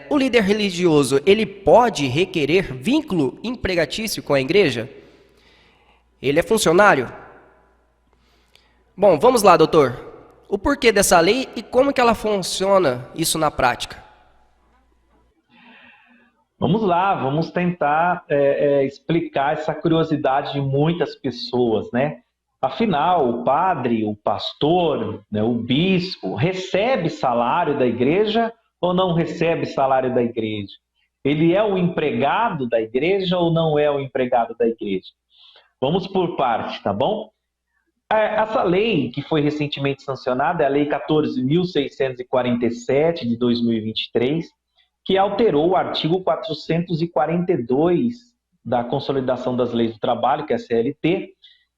O líder religioso, ele pode requerer vínculo empregatício com a igreja? Ele é funcionário? Bom, vamos lá, doutor. O porquê dessa lei e como que ela funciona isso na prática? Vamos lá, vamos tentar explicar essa curiosidade de muitas pessoas, né? Afinal, o padre, o pastor, né, o bispo, recebe salário da igreja ou não recebe salário da igreja? Ele é o empregado da igreja ou não é o empregado da igreja? Vamos por parte, tá bom? Essa lei que foi recentemente sancionada é a Lei 14.647 de 2023, que alterou o artigo 442 da Consolidação das Leis do Trabalho, que é a CLT,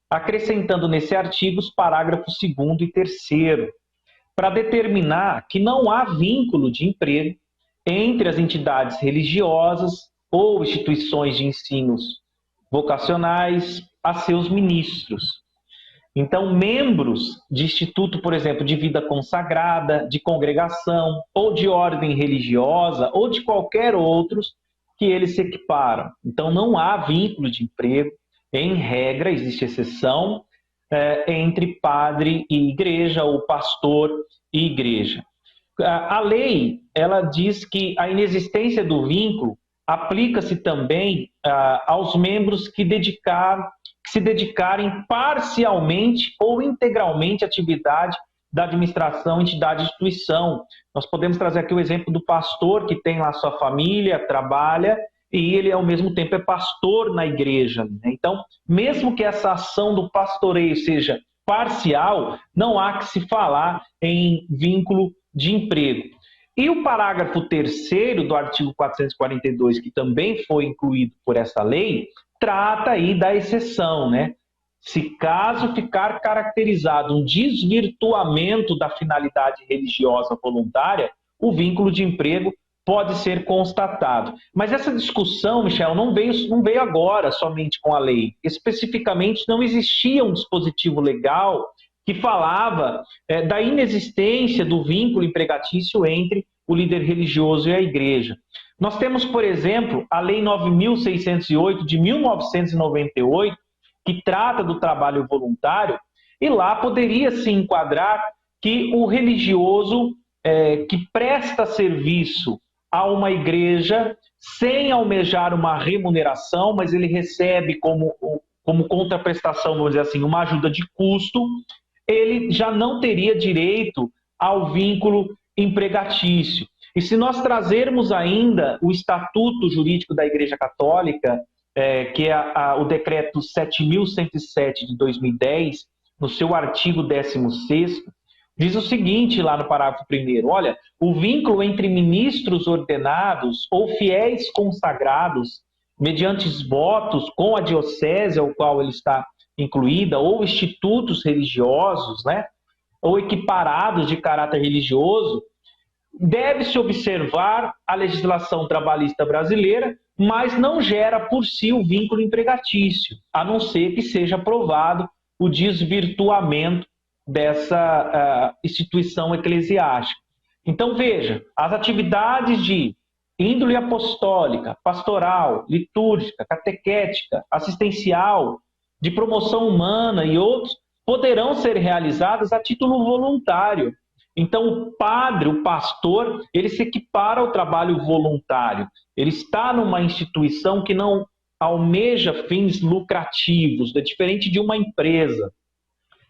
acrescentando nesse artigo os parágrafos 2º e 3º, para determinar que não há vínculo de emprego entre as entidades religiosas ou instituições de ensinos vocacionais a seus ministros. Então, membros de instituto, por exemplo, de vida consagrada, de congregação, ou de ordem religiosa, ou de qualquer outros, que eles se equiparam. Então, não há vínculo de emprego. Em regra, existe exceção entre padre e igreja, ou pastor e igreja. A lei, ela diz que a inexistência do vínculo aplica-se também aos membros que se dedicarem parcialmente ou integralmente à atividade da administração, entidade, instituição. Nós podemos trazer aqui o exemplo do pastor que tem lá sua família, trabalha, e ele, ao mesmo tempo, é pastor na igreja. Então, mesmo que essa ação do pastoreio seja parcial, não há que se falar em vínculo de emprego. E o parágrafo 3º do artigo 442, que também foi incluído por essa lei, trata aí da exceção, né? Se caso ficar caracterizado um desvirtuamento da finalidade religiosa voluntária, o vínculo de emprego pode ser constatado. Mas essa discussão, Michel, não veio agora somente com a lei. Especificamente, não existia um dispositivo legal que falava da inexistência do vínculo empregatício entre o líder religioso e a igreja. Nós temos, por exemplo, a Lei 9.608 de 1998, que trata do trabalho voluntário, e lá poderia se enquadrar que o religioso que presta serviço a uma igreja sem almejar uma remuneração, mas ele recebe como contraprestação, vamos dizer assim, uma ajuda de custo, ele já não teria direito ao vínculo empregatício. E se nós trazermos ainda o Estatuto Jurídico da Igreja Católica, que é o Decreto 7.107 de 2010, no seu artigo 16º, diz o seguinte lá no parágrafo 1º, olha, o vínculo entre ministros ordenados ou fiéis consagrados, mediante votos com a diocese ao qual ele está incluída, ou institutos religiosos, né, ou equiparados de caráter religioso, deve-se observar a legislação trabalhista brasileira, mas não gera por si o vínculo empregatício, a não ser que seja aprovado o desvirtuamento dessa instituição eclesiástica. Então, veja, as atividades de índole apostólica, pastoral, litúrgica, catequética, assistencial, de promoção humana e outros, poderão ser realizadas a título voluntário. Então, o padre, o pastor, ele se equipara ao trabalho voluntário. Ele está numa instituição que não almeja fins lucrativos, é diferente de uma empresa.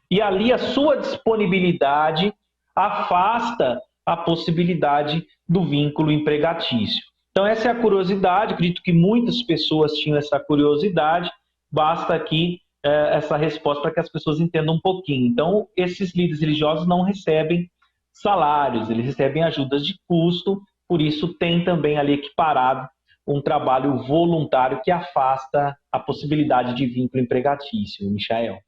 E ali a sua disponibilidade afasta a possibilidade do vínculo empregatício. Então, essa é a curiosidade. Acredito que muitas pessoas tinham essa curiosidade. Basta aqui essa resposta para que as pessoas entendam um pouquinho. Então, esses líderes religiosos não recebem salários, eles recebem ajudas de custo, por isso tem também ali equiparado um trabalho voluntário que afasta a possibilidade de vínculo empregatício, Michael.